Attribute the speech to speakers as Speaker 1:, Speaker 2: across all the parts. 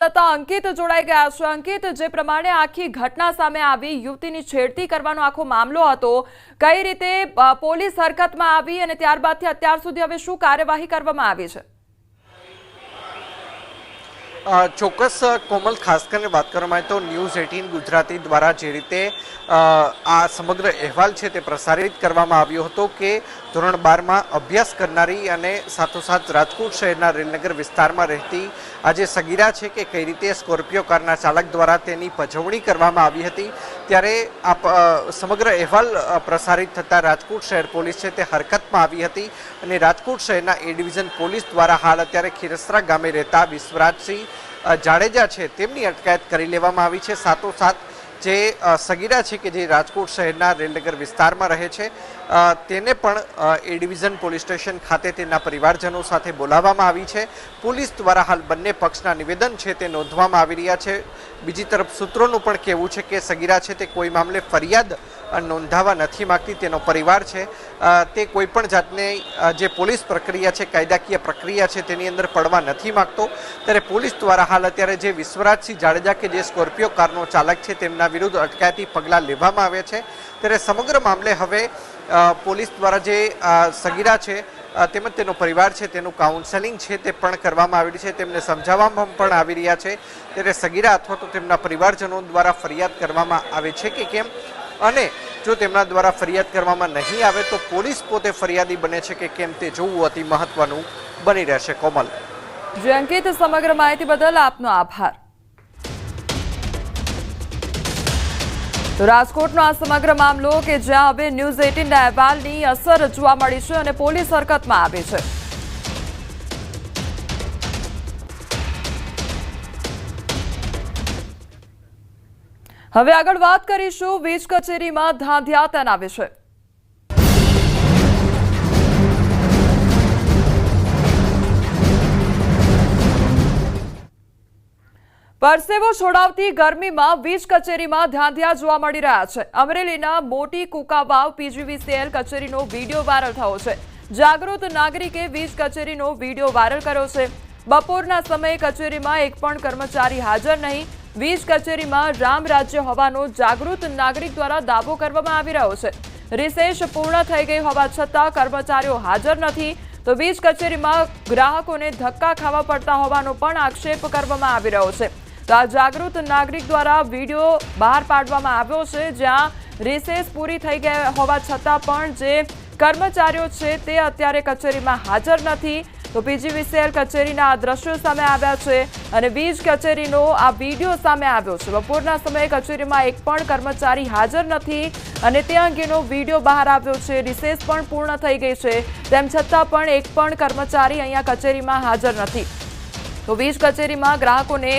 Speaker 1: અંકિત જોડાઈ ગયા છે। અંકિત, જે પ્રમાણે આખી ઘટના સામે આવી, યુવતીની છેડતી કરવાનો આખો મામલો હતો, કઈ રીતે પોલીસ હરકતમાં આવી અને ત્યારબાદથી અત્યાર સુધી હવે શું કાર્યવાહી કરવામાં આવી છે?
Speaker 2: ચોક્કસ કોમલ, ખાસ કરીને વાત કરવામાં આવે તો ન્યૂઝ 18 ગુજરાતી દ્વારા જે રીતે આ સમગ્ર અહેવાલ છે તે પ્રસારિત કરવામાં આવ્યો હતો કે ધોરણ 12માં અભ્યાસ કરનારી અને સાથોસાથ રાજકોટ શહેરના રેલનગર વિસ્તારમાં રહેતી આ જે સગીરા છે કે કઈ રીતે સ્કોર્પિયો કારના ચાલક દ્વારા તેની પજવણી કરવામાં આવી હતી, ત્યારે આ સમગ્ર અહેવાલ પ્રસારિત થતાં રાજકોટ શહેર પોલીસ છે તે હરકતમાં આવી હતી અને રાજકોટ શહેરના એ ડિવિઝન પોલીસ દ્વારા હાલ અત્યારે ખીરસરા ગામે રહેતા વિશ્વરાજસિંહ જાડેજા છે તેમની અટકાયત કરી લેવામાં આવી છે। સાથોસાથ જે સગીરા છે કે જે રાજકોટ શહેરના રેલનગર વિસ્તારમાં રહે છે તેને પણ એ ડિવિઝન પોલીસ સ્ટેશન ખાતે તેના પરિવારજનો સાથે બોલાવવામાં આવી છે। પોલીસ દ્વારા હાલ બંને પક્ષના નિવેદન છે તે નોંધવામાં આવી રહ્યા છે। બીજી તરફ સૂત્રોનું પણ કહેવું છે કે સગીરા છે તે કોઈ મામલે ફરિયાદ નોંધાવા નથી માંગતી, તેનો પરિવાર છે તે કોઈ પણ જાતની જે પોલીસ પ્રક્રિયા છે, કાયદાકીય પ્રક્રિયા છે તેની અંદર પડવા નથી માંગતો। ત્યારે પોલીસ દ્વારા હાલ અત્યારે જે વિશ્વરાજસિંહ જાડેજા કે જે સ્કોર્પિયો કારનો ચાલક છે તેમના વિરુદ્ધ અટકાયતી પગલાં લેવામાં આવ્યા છે। ત્યારે સમગ્ર મામલે હવે પોલીસ દ્વારા જે સગીરા છે તેમજ તેનો પરિવાર છે તેનું કાઉન્સેલિંગ છે તે પણ કરવામાં આવી છે, તેમને સમજાવવામાં પણ આવી રહ્યા છે। ત્યારે સગીરા અથવા તો તેમના પરિવારજનો દ્વારા ફરિયાદ કરવામાં આવે છે કે કેમ, અને જો તેમના દ્વારા ફરિયાદ કરવામાં નહીં આવે તો પોલીસ પોતે ફરિયાદી બને છે કે કેમ તે જોવું અતિ મહત્વનું બની રહેશે। કોમલ
Speaker 1: જી અંકિત, સમગ્ર માહિતી બદલ આપનો આભાર। તો રાજકોટનો આ સમગ્ર મામલો કે જ્યાં હવે ન્યૂઝ 18ના અહેવાલની અસર જોવા મળી છે અને પોલીસ હરકતમાં આવી છે। હવે આગળ વાત કરીશું વીજ કચેરીમાં ધાંધિયા તેના વિશે। પરસેવો છોડાવતી ગરમીમાં વીજ કચેરીમાં ધાંધિયા જોવા મળી રહ્યા છે। અમરેલીના મોટી કુકાવાવ પીજીવીસીએલ કચેરીનો વિડીયો વાયરલ થયો છે। જાગૃત નાગરિકે વીજ કચેરીનો વિડીયો વાયરલ કર્યો છે। બપોરના સમયે કચેરીમાં એક પણ કર્મચારી હાજર નહીં। વીજ કચેરીમાં રામ રાજ્ય હોવાનો જાગૃત નાગરિક દ્વારા દાવો કરવામાં આવી રહ્યો છે। રિસેસ પૂર્ણ થઈ ગઈ હોવા છતાં કર્મચારીઓ હાજર નથી, તો વીજ કચેરીમાં ગ્રાહકોને ધક્કા ખાવા પડતા હોવાનો પણ આક્ષેપ કરવામાં આવી રહ્યો છે। તો આ જાગૃત નાગરિક દ્વારા વિડીયો બહાર પાડવામાં આવ્યો છે, જ્યાં રિસેસ પૂરી થઈ ગઈ હોવા છતાં પણ જે કર્મચારીઓ છે તે અત્યારે કચેરીમાં હાજર નથી। તો પીજીવીસીએલ કચેરીના આ દ્રશ્યો સામે આવ્યા છે અને વીજ કચેરીનો આ વિડીયો સામે આવ્યો છે। બપોરના સમયે કચેરીમાં એક પણ કર્મચારી હાજર નથી અને તે અંગેનો વિડીયો બહાર આવ્યો છે। રિસેસ પણ પૂર્ણ થઈ ગઈ છે, તેમ છતાં પણ એક પણ કર્મચારી અહીંયા કચેરીમાં હાજર નથી। તો વીજ કચેરીમાં ગ્રાહકોને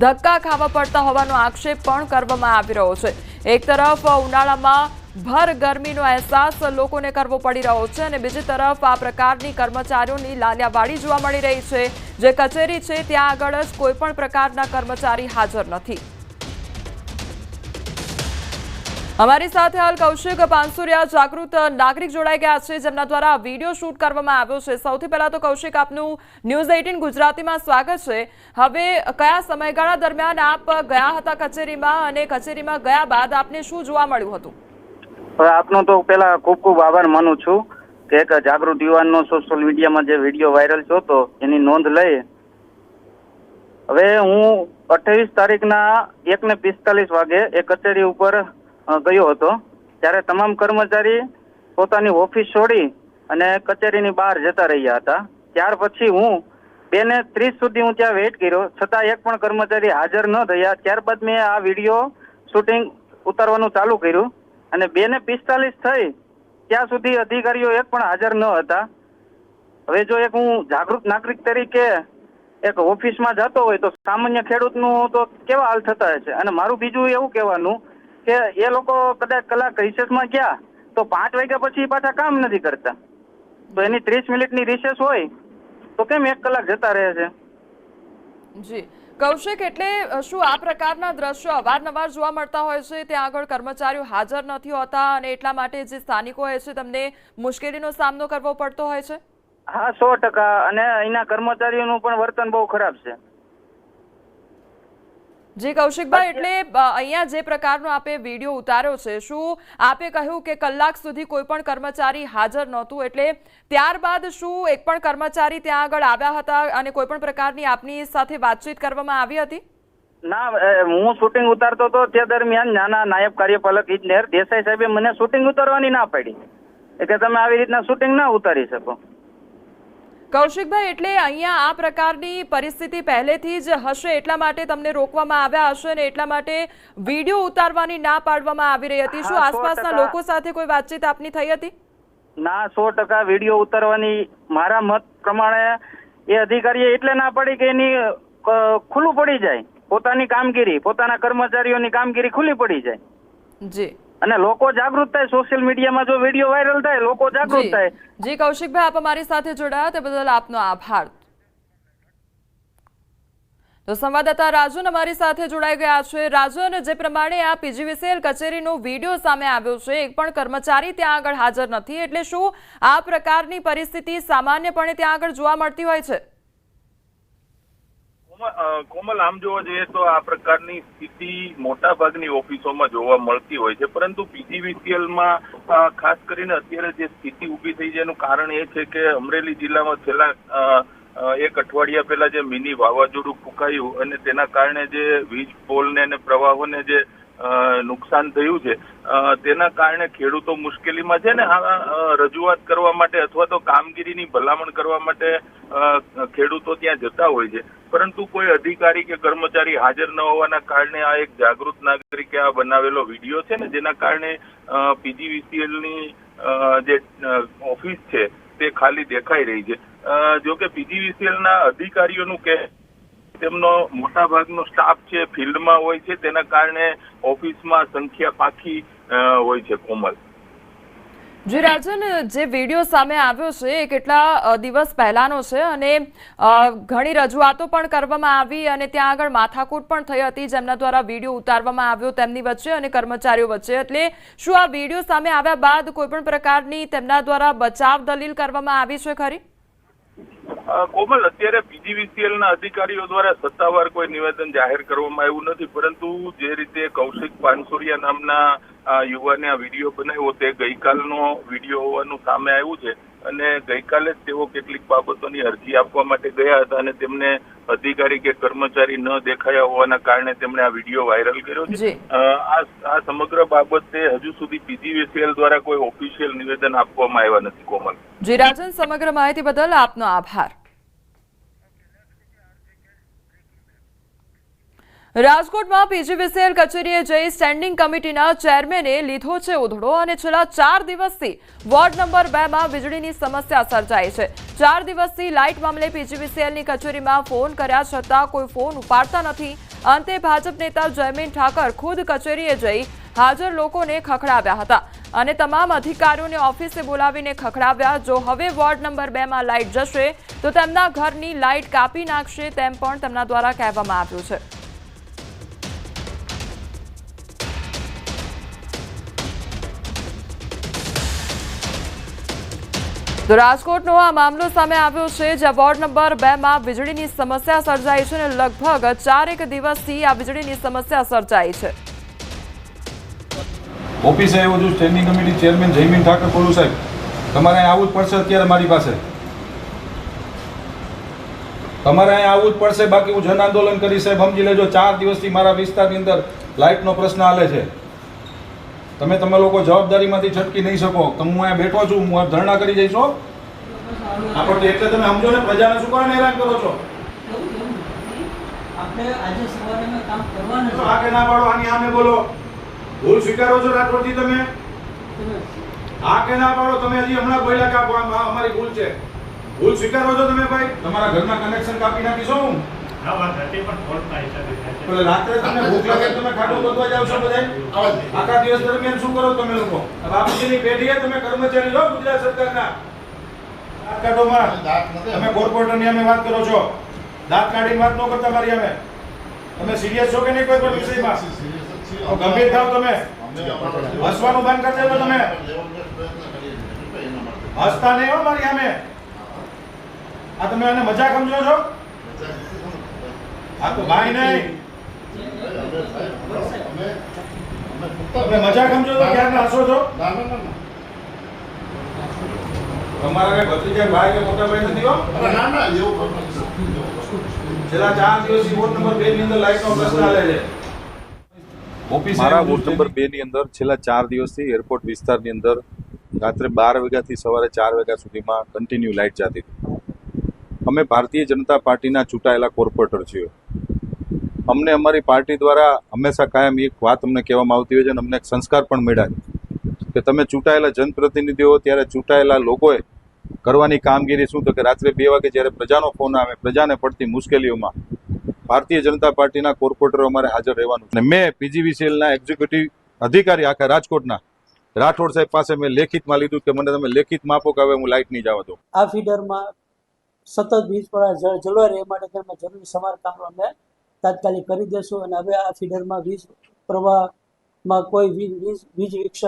Speaker 1: ધક્કા ખાવા પડતા હોવાનો આક્ષેપ પણ કરવામાં આવી રહ્યો છે। એક તરફ ઉનાળામાં ભર ગરમીનો અહેસાસ લોકોને કરવો પડી રહ્યો છે અને બીજી તરફ આ પ્રકારની કર્મચારીઓની લાલિયાવાડી જોવા મળી રહી છે। જે કચેરી છે ત્યાં આગળ જ કોઈ પણ પ્રકારના કર્મચારી હાજર નથી। અમારી સાથે હાલ કૌશિક પાનસુરિયા જાગૃત નાગરિક જોડાઈ ગયા છે, જેમના દ્વારા વિડીયો શૂટ કરવામાં આવ્યો છે। સૌથી પહેલા તો કૌશિક, આપનું ન્યૂઝ 18 ગુજરાતીમાં સ્વાગત છે। હવે કયા સમયગાળા દરમિયાન આપ ગયા હતા કચેરીમાં અને કચેરીમાં ગયા બાદ આપને શું જોવા મળ્યું હતું?
Speaker 3: આપનો તો પેલા ખૂબ ખૂબ આભાર માનું છું કે એક જાગૃત યુવાનનો સોશિયલ મીડિયામાં જે વિડીયો વાયરલ થયો હતો એની નોંધ લઈ હવે હું 28 તારીખના 1:45 વાગે એ કચેરી ઉપર ગયો હતો। ત્યારે તમામ કર્મચારી પોતાની ઓફિસ છોડી અને કચેરીની બહાર જતા રહ્યા હતા। ત્યાર પછી હું 2:30 સુધી હું ત્યાં વેઇટ કર્યો, છતાં એક પણ કર્મચારી હાજર ન થયા। ત્યારબાદ મેં આ વિડીયો શૂટિંગ ઉતારવાનું ચાલુ કર્યું અને 2:45 થઈ ત્યાં સુધી અધિકારીઓ એક પણ હાજર ન હતા। હવે જો એક હું જાગૃત નાગરિક તરીકે એક ઓફિસમાં જતો હોય તો સામાન્ય ખેડૂતનું તો કેવા હાલ થતા હશે। અને મારું બીજું એવું કહેવાનું કે એ લોકો કદાચ કલાક રિસેસમાં ગયા તો 5 વાગ્યા પછી પાછા કામ નથી કરતા, તો એની 30 મિનિટની રિસેસ હોય તો કેમ 1 કલાક જતા રહે છે?
Speaker 1: જી કૌશિક, એટલે શું આ પ્રકારના દ્રશ્યો અવારનવાર જોવા મળતા હોય છે? ત્યાં આગળ કર્મચારીઓ હાજર નથી હોતા અને એટલા માટે જે સ્થાનિકો હોય છે તેમને મુશ્કેલીનો સામનો કરવો પડતો હોય છે?
Speaker 3: હા, 100%। અને અહીંના કર્મચારીઓનું પણ વર્તન બહુ ખરાબ છે।
Speaker 1: જી કૌશિકભાઈ, એટલે અહીંયા જે પ્રકારનો આપે વિડીયો ઉતાર્યો છે, શું આપે કહ્યું કે કલાક સુધી કોઈ પણ કર્મચારી હાજર નહોતું, એટલે ત્યારબાદ શું એક પણ કર્મચારી ત્યાં આગળ આવ્યા હતા અને કોઈ પણ પ્રકારની આપની સાથે વાતચીત કરવામાં આવી હતી?
Speaker 3: ના, હું શૂટિંગ ઉતારતો હતો તે દરમિયાન નાના નાયબ કાર્યપાલક ઇજનેર દેસાઈ સાહેબે મને શૂટિંગ ઉતારવાની ના પાડી કે તમે આવી રીતના શૂટિંગ ના ઉતારી શકો.
Speaker 1: કૌશિકભાઈ, એટલે અહીંયા આ પ્રકારની પરિસ્થિતિ પહેલેથી જ હશે એટલા માટે તમને રોકવામાં આવ્યા હશે ને એટલા માટે વિડીયો ઉતારવાની ના પાડવામાં આવી રહી હતી. શું આસપાસના લોકો સાથે કોઈ વાતચીત આપની થઈ હતી?
Speaker 3: ના, 100% વિડીયો ઉતારવાની મારા મત પ્રમાણે એ અધિકારીએ એટલે ના પાડી કે એની ખુલ્લું પડી જાય, પોતાની કામગીરી, પોતાના કર્મચારીઓની કામગીરી ખુલ્લી પડી જાય.
Speaker 1: જી,
Speaker 3: અને લોકો જાગૃત થાય, સોશિયલ મીડિયામાં જો વિડીયો વાયરલ થાય, લોકો જાગૃત થાય.
Speaker 1: જી કૌશિકભાઈ, આપ અમારી સાથે જોડાયા તે બદલ આપનો આભાર. તો સંવાદદાતા રાજન અમારી સાથે જોડાઈ ગયા છે. રાજન, જે પ્રમાણે આ પીજીવીસીએલ કચેરીનો વિડીયો સામે આવ્યો છે, એક પણ કર્મચારી ત્યાં આગળ હાજર નથી, એટલે શું આ પ્રકારની પરિસ્થિતિ સામાન્યપણે ત્યાં આગળ જોવા મળતી હોય છે?
Speaker 4: કોમલ, આમ જોવા જઈએ તો આ પ્રકારની સ્થિતિ મોટા ભાગની ઓફિસોમાં જોવા મળતી હોય છે, પરંતુ પીજીવીસીએલમાં ખાસ કરીને અત્યારે જે સ્થિતિ ઊભી થઈ છે એનું કારણ એ છે કે અમરેલી જિલ્લામાં છેલ્લા એક અઠવાડિયા પહેલા જે મિની વાવાઝોડું ફૂંકાયું અને તેના કારણે જે વીજ પોલને અને પ્રવાહોને જે નુકસાન થયું છે તેના કારણે ખેડૂતો મુશ્કેલીમાં છે ને રજૂઆત કરવા માટે અથવા તો કામગીરીની ભલામણ કરવા માટે ખેડૂતો ત્યાં જતા હોય છે, પરંતુ કોઈ અધિકારી કે કર્મચારી હાજર ન હોવાના કારણે આ એક જાગૃત નાગરિકે આ બનાવેલો વિડીયો છે ને જેના કારણે પીજીવીસીએલની જે ઓફિસ છે તે ખાલી દેખાઈ રહી છે. જો કે પીજીવીસીએલના અધિકારીઓનું કે તેમનો મોટા ભાગનો સ્ટાફ છે ફિલ્ડમાં હોય છે, તેના કારણે ઓફિસમાં સંખ્યા પાકી હોય છે. કોમલ,
Speaker 1: જી રાજન, જે વિડીયો સામે આવ્યો છે એ કેટલા દિવસ પહેલાનો છે અને ઘણી રજૂઆતો પણ કરવામાં આવી અને ત્યાં આગળ માથાકૂટ પણ થઈ હતી જેમના દ્વારા વિડીયો ઉતારવામાં આવ્યો તેમની વચ્ચે અને કર્મચારીઓ વચ્ચે. એટલે શું આ વિડીયો સામે આવ્યા બાદ કોઈ પણ પ્રકારની તેમના દ્વારા બચાવ દલીલ કરવામાં આવી છે ખરી?
Speaker 4: કોમલ, અત્યારે પીજીવીસીએલના અધિકારીઓ દ્વારા સત્તાવાર કોઈ નિવેદન જાહેર કરવામાં આવ્યું નથી, પરંતુ જે રીતે કૌશિક પાનસુરિયા નામના યુવાને આ વિડીયો બનાવ્યો તે ગઈકાલનો વિડીયો હોવાનું સામે આવ્યું છે અને ગઈકાલે જ તેઓ કેટલીક બાબતોની અરજી આપવા માટે ગયા હતા અને તેમને અધિકારી કે કર્મચારી ન દેખાયા હોવાના કારણે તેમણે આ વિડીયો વાયરલ કર્યો છે. આ સમગ્ર બાબતે હજુ સુધી પીજીવીસીએલ દ્વારા કોઈ ઓફિશિયલ નિવેદન આપવામાં આવ્યા નથી. કોમલ,
Speaker 1: જી રાજન, સમગ્ર માહિતી બદલ આપનો આભાર. રાજકોટમાં પીજીવીસીએલ કચેરીએ જઈ સ્ટેન્ડિંગ કમિટીના ચેરમેને લીધો છે ઉધડો અને છેલ્લા 4 દિવસથી વોર્ડ નંબર 2 માં વીજળીની સમસ્યા સર્જાઈ છે. 4 દિવસથી લાઇટ મામલે પીજીવીસીએલની કચેરીમાં ફોન કર્યા છતાં કોઈ ફોન ઉપાડતા નથી. અંતે ભાજપ નેતા જયમીન ઠાકર ખુદ કચેરીએ જઈ હાજર લોકોને ખખડાવ્યા હતા અને તમામ અધિકારીઓને ઓફિસે બોલાવીને ખખડાવ્યા. જો હવે વોર્ડ નંબર 2 માં લાઇટ જશે તો તેમના ઘરની લાઇટ કાપી નાખશે તેમ પણ તેમના દ્વારા કહેવામાં આવ્યું છે. તો રાજકોટનો આ મામલો સામે આવ્યો છે જ્યાં વોર્ડ નંબર 2 માં વીજળીની સમસ્યા સર્જાઈ છે અને લગભગ 4 દિવસથી આ વીજળીની સમસ્યા સર્જાઈ છે.
Speaker 5: ઓફિસે આવ્યો છું, standing committee chairman Jaymin Thakar બોલું સાહેબ. તમારે અહીં આવવું જ પડશે અત્યારે મારી પાસે. તમારે અહીં આવવું જ પડશે, બાકી હું જન આંદોલન કરીશ સાહેબ. સમજી લેજો, 4 દિવસથી મારા વિસ્તારની અંદર લાઇટનો પ્રશ્ન હાલે છે. તમે લોકો જવાબદારીમાંથી છટકી નહીં શકો. તો હું અહીંયા બેઠો છું, હું ધરણા કરી જઈશ. આપણે એટલે તમે સમજો ને, પ્રજાને શું કારણે હેરાન કરો છો?
Speaker 6: આપણે આજે સવારે કામ કરવાનું
Speaker 5: આ કે ના પાડો, આની સામે બોલો. ભૂલ સ્વીકારો છો રાજકોટથી તમે? આ કે ના પાડો, તમે હજી હમણાં બોલ્યા કે અમારી ભૂલ છે. ભૂલ સ્વીકારો છો તમે ભાઈ? તમારા ઘરના કનેક્શન કાપી નાખીશો હું. રાત્રે તમને ભૂખ લાગે તમે ખાટો ગોતવા જાવ છો બધા? આખા દિવસ દરમિયાન શું કરો તમે લોકો? બાપુજીની પેઢીએ તમે કર્મચારી છો ગુજરાત સરકારના. કાઢોમાં તમે કોર્પોરેટરની અમે વાત કરો છો, દાંત કાઢીને વાત ન કરતા મારી અમે. તમે સિરિયસ છો કે નહીં કોઈ પણ વિષયમાં? ગંભીર થાવ તમે. હસવાનું બંધ કરી દેજો તમે. હસતા નહીં હો મારી અમે. આ તમે એને મજાક સમજો છો? આ તો ભાઈ નહીં, તમે મજાક સમજો છો ક્યારના હસો છો તમારા કઈ ભત્રીજા ભાઈ કે મોટા ભાઈ નથી હો છેલ્લા 4 દિવસથી વોર્ડ નંબર 2 ની અંદર લાઈટનો પ્રશ્ન ચાલે છે
Speaker 7: મારા વોર્ડ નંબર 2 ની અંદર છેલ્લા 4 દિવસથી એરપોર્ટ વિસ્તારની અંદર રાત્રે 12 વાગ્યાથી સવારે 4 વાગ્યા સુધીમાં કન્ટિન્યુ લાઇટ જતી હતી. અમે ભારતીય જનતા પાર્ટીના ચૂંટાયેલા કોર્પોરેટર છીએ. અમને અમારી પાર્ટી દ્વારા હંમેશા કાયમ એક વાત અમને કહેવામાં આવતી હોય છે અને અમને એક સંસ્કાર પણ મળ્યા છે કે તમે ચૂંટાયેલા જનપ્રતિનિધિઓ ત્યારે ચૂંટાયેલા લોકોએ કરવાની કામગીરી શું તો કે રાત્રે 2 વાગે જ્યારે પ્રજાનો ફોન આવે પ્રજાને પડતી મુશ્કેલીઓમાં ભારતીય જનતા પાર્ટીના કોર્પોરેટરો અમારે હાજર રહેવાનું છે. મેં પીજીવીસીએલના એક્ઝિક્યુટિવ અધિકારી આખા રાજકોટના રાઠોડ સાહેબ પાસે મેં લેખિતમાં લીધું કે મને તમે લેખિતમાં આપો કે હવે હું લાઇટ નહીં જવા દઉં.
Speaker 6: આ ફીડરમાં સતત વીજ પ્રવાહ જળવાય રહે માટે તેમાં જરૂરી સમારકામ અમે તાત્કાલિક કરી દેશું અને હવે આ ફીડરમાં વીજ પ્રવાહમાં કોઈ વીજ વિક્ષેપ